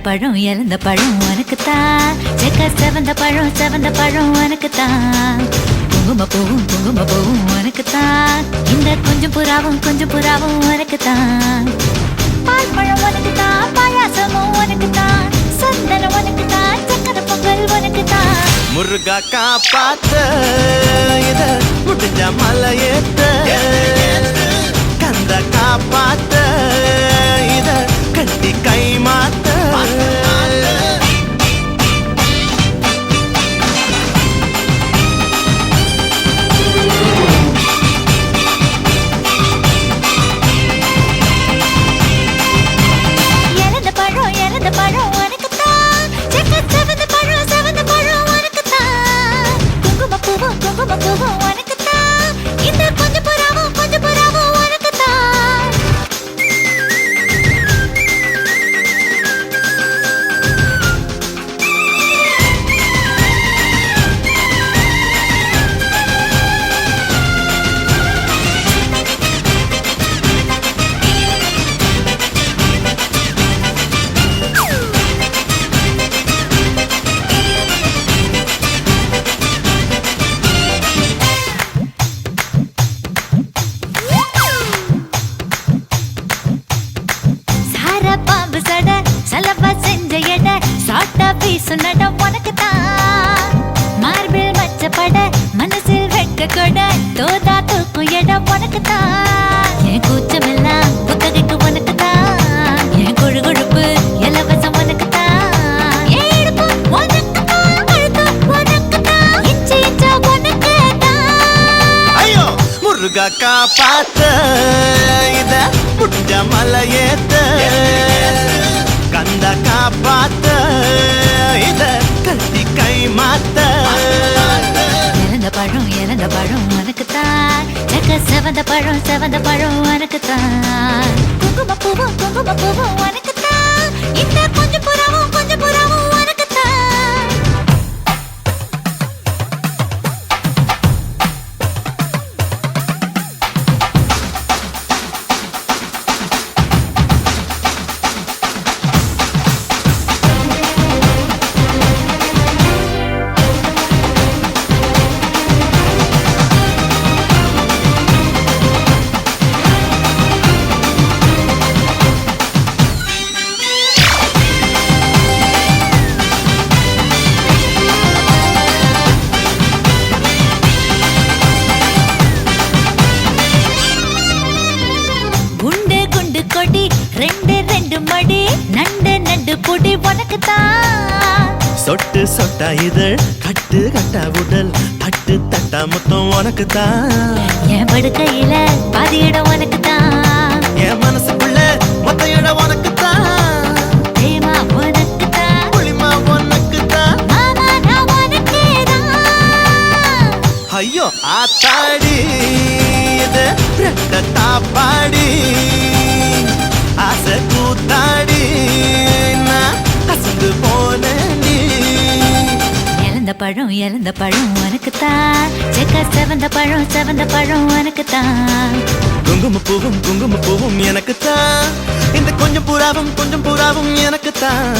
பழம் இறந்த பழம் உனக்குத்தான். செக்க செவந்த பழம் உனக்குத்தான். குங்கும பூவும் உனக்குத்தான். இந்த கொஞ்சம் புறாவும் உனக்குத்தான். பால் பழம் உனக்குத்தான். பாயாசமும் உனக்குத்தான். சந்தனம் உனக்குத்தான். சக்கரை பொங்கல் உனக்குத்தான். முருகா காப்பாத்த இத முடிஞ்ச மலையேத்த கந்த காப்பாத்த இத கட்டி கை மாத்த இறந்த பழம் உனக்குத்தான். செக்க செவந்த பழம் உனக்குத்தான். குங்கும பூவும் உனக்குத்தான். இந்த கொஞ்சம் புறாவும் உனக்குத்தான். பாம்பு சட சலவா செஞ்ச எட சாட்டா வீசு நட உனக்குத்தான். மார்பில் மச்சப்பட மனசில் வெட்க கொட தோதா தூக்கும் எட உனக்குத்தான். என் கூச்சமெல்லாம் புத்தகைக்கு உனக்குத்தான். என் கொழுப்பு இலவசம் உனக்குத்தான். என் இடுப்பு உனக்குத்தான். கழுத்து உனக்குத்தான். இச்சா உனக்குத்தான். ஐயோ முருகா காப்பாத்த இத முடிஞ்ச மலையேத்த கந்த காப்பாத்த இத கட்டி கை மாத்த இறந்த பழம் உனக்குத்தான். செக்க செவந்த பழம் உனக்குத்தான். குங்கும பூவும் உனக்குத்தான். இந்த கொஞ்சம் புறாவும் உனக்குத்தான். கொடி ரெண்டு மடி நண்டு பொடி உனக்குத்தான். சொட்டு சொட்டா இதழ் கட்டு கட்டா உடல் தட்டு தட்டா மொத்தம் உனக்குத்தான். என் படுக்கையில பாதி இடம் உனக்குத்தான். என் மனசுக்குள்ள மொத்த இடம் உனக்குத்தான். தேமா உனக்குத்தான். புளிமா உனக்குத்தான். மாமா நான் உனக்கேதான். ஐயோ ஆத்தாடி இது ரெட்ட தாப்பாடி ஆசை கூத்தாடி நான் அசந்து போன நீ. இறந்த பழம் உனக்குத்தான். செக்க செவந்த பழம் உனக்குத்தான். குங்கும பூவும் எனக்குத்தான். இந்த கொஞ்சம் புறாவும் எனக்குத்தான்.